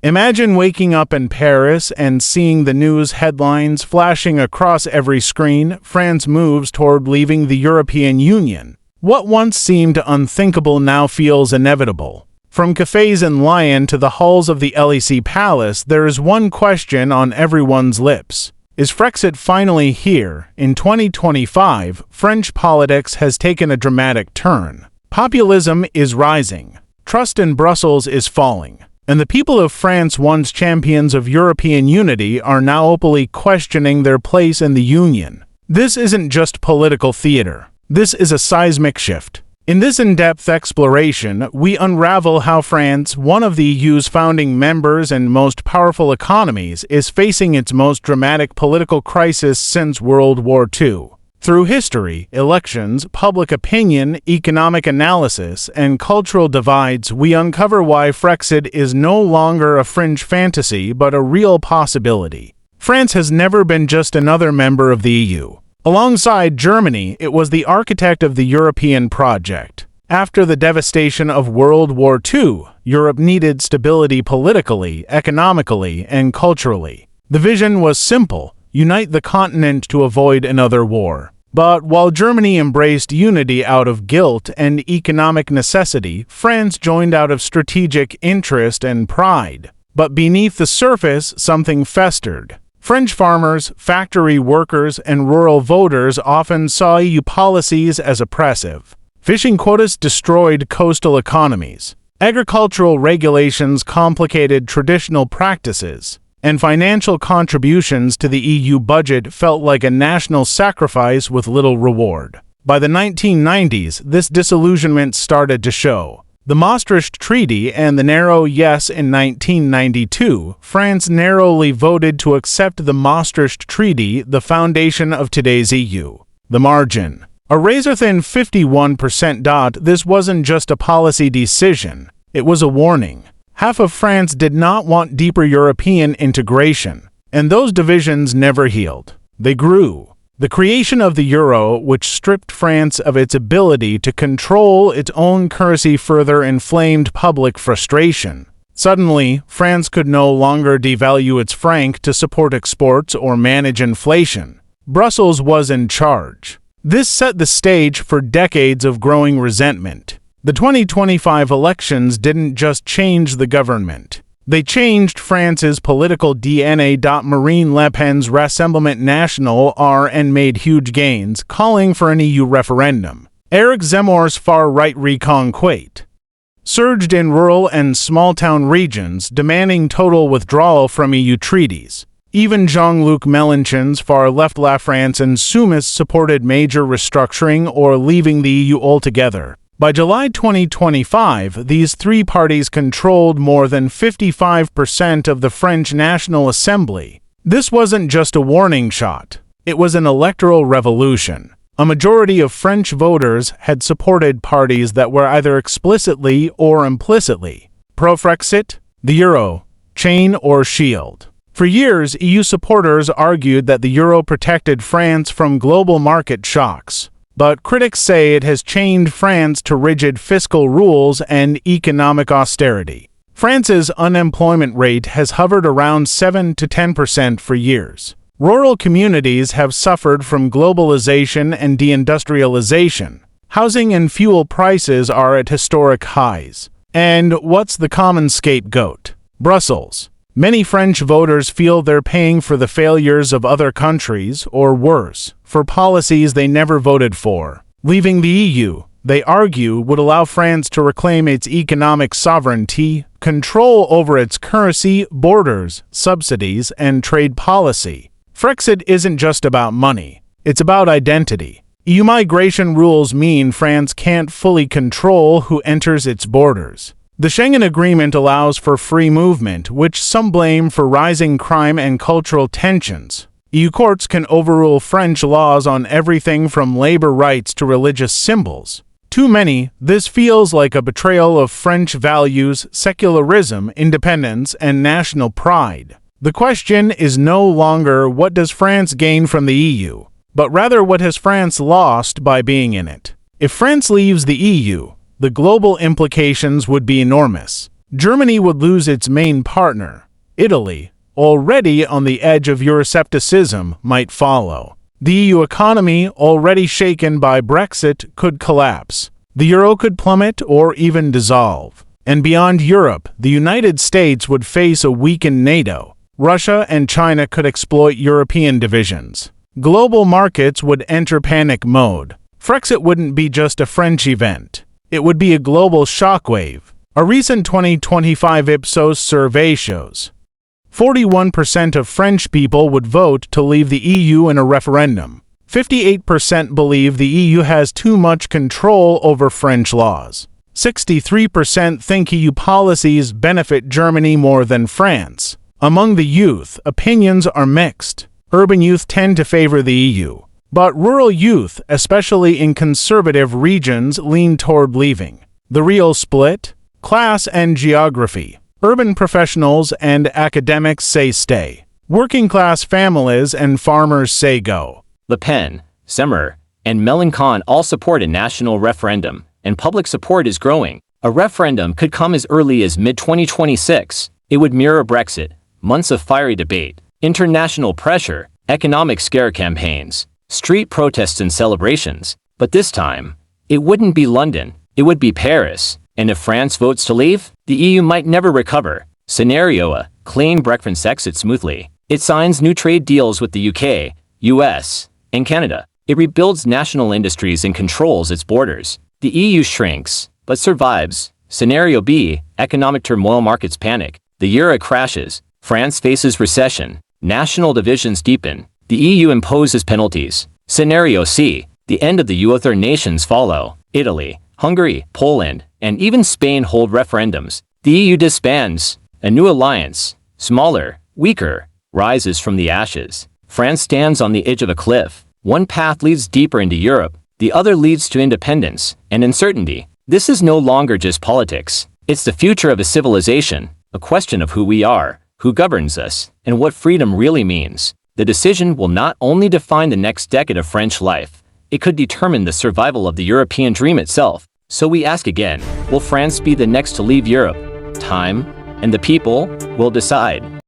Imagine waking up in Paris and seeing the news headlines flashing across every screen: France moves toward leaving the European Union. What once seemed unthinkable now feels inevitable. From cafes in Lyon to the halls of the Élysée Palace, there is one question on everyone's lips. Is Frexit finally here? In 2025, French politics has taken a dramatic turn. Populism is rising. Trust in Brussels is falling. And the people of France, once champions of European unity, are now openly questioning their place in the Union. This isn't just political theater. This is a seismic shift. In this in-depth exploration, we unravel how France, one of the EU's founding members and most powerful economies, is facing its most dramatic political crisis since World War II. Through history, elections, public opinion, economic analysis, and cultural divides, we uncover why Frexit is no longer a fringe fantasy but a real possibility. France has never been just another member of the EU. Alongside Germany, it was the architect of the European project. After the devastation of World War II, Europe needed stability politically, economically, and culturally. The vision was simple: unite the continent to avoid another war. But while Germany embraced unity out of guilt and economic necessity, France joined out of strategic interest and pride. But beneath the surface, something festered. French farmers, factory workers, and rural voters often saw EU policies as oppressive. Fishing quotas destroyed coastal economies. Agricultural regulations complicated traditional practices. And financial contributions to the EU budget felt like a national sacrifice with little reward. By the 1990s, this disillusionment started to show. The Maastricht Treaty and the narrow yes in 1992, France narrowly voted to accept the Maastricht Treaty, the foundation of today's EU. The margin. A razor-thin 51%. This wasn't just a policy decision, it was a warning. Half of France did not want deeper European integration, and those divisions never healed. They grew. The creation of the euro, which stripped France of its ability to control its own currency, further inflamed public frustration. Suddenly, France could no longer devalue its franc to support exports or manage inflation. Brussels was in charge. This set the stage for decades of growing resentment. The 2025 elections didn't just change the government. They changed France's political DNA. Marine Le Pen's Rassemblement National and made huge gains, calling for an EU referendum. Eric Zemmour's far-right Reconquête surged in rural and small-town regions, demanding total withdrawal from EU treaties. Even Jean-Luc Mélenchon's far-left La France Insoumise supported major restructuring or leaving the EU altogether. By July 2025, these three parties controlled more than 55% of the French National Assembly. This wasn't just a warning shot. It was an electoral revolution. A majority of French voters had supported parties that were either explicitly or implicitly pro-Frexit, the euro, chain or shield. For years, EU supporters argued that the euro protected France from global market shocks. But critics say it has chained France to rigid fiscal rules and economic austerity. France's unemployment rate has hovered around 7 to 10% for years. Rural communities have suffered from globalization and deindustrialization. Housing and fuel prices are at historic highs. And what's the common scapegoat? Brussels. Many French voters feel they're paying for the failures of other countries, or worse, for policies they never voted for. Leaving the EU, they argue, would allow France to reclaim its economic sovereignty, control over its currency, borders, subsidies, and trade policy. Frexit isn't just about money. It's about identity. EU migration rules mean France can't fully control who enters its borders. The Schengen Agreement allows for free movement, which some blame for rising crime and cultural tensions. EU courts can overrule French laws on everything from labor rights to religious symbols. To many, this feels like a betrayal of French values, secularism, independence, and national pride. The question is no longer what does France gain from the EU, but rather what has France lost by being in it. If France leaves the EU, the global implications would be enormous. Germany would lose its main partner. Italy, already on the edge of Euroscepticism, might follow. The EU economy, already shaken by Brexit, could collapse. The euro could plummet or even dissolve. And beyond Europe, the United States would face a weakened NATO. Russia and China could exploit European divisions. Global markets would enter panic mode. Frexit wouldn't be just a French event. It would be a global shockwave. A recent 2025 Ipsos survey shows 41% of French people would vote to leave the EU in a referendum. 58% believe the EU has too much control over French laws. 63% think EU policies benefit Germany more than France. Among the youth, opinions are mixed. Urban youth tend to favor the EU, but rural youth, especially in conservative regions, lean toward leaving. The real split? Class and geography. Urban professionals and academics say stay. Working-class families and farmers say go. Le Pen, Semmer, and Mélenchon all support a national referendum, and public support is growing. A referendum could come as early as mid-2026. It would mirror Brexit, months of fiery debate, international pressure, economic scare campaigns, street protests and celebrations. But this time, it wouldn't be London, it would be Paris. And if France votes to leave, the EU might never recover. Scenario A. Clean Brexit exits smoothly. It signs new trade deals with the UK, US, and Canada. It rebuilds national industries and controls its borders. The EU shrinks, but survives. Scenario B. Economic turmoil, markets panic. The euro crashes. France faces recession. National divisions deepen. The EU imposes penalties. Scenario C. The end of the EU. Other nations follow. Italy, Hungary, Poland, and even Spain hold referendums. The EU disbands. A new alliance, smaller, weaker, rises from the ashes. France stands on the edge of a cliff. One path leads deeper into Europe. The other leads to independence and uncertainty. This is no longer just politics. It's the future of a civilization, a question of who we are, who governs us, and what freedom really means. The decision will not only define the next decade of French life, it could determine the survival of the European dream itself. So we ask again, will France be the next to leave Europe? Time and the people will decide.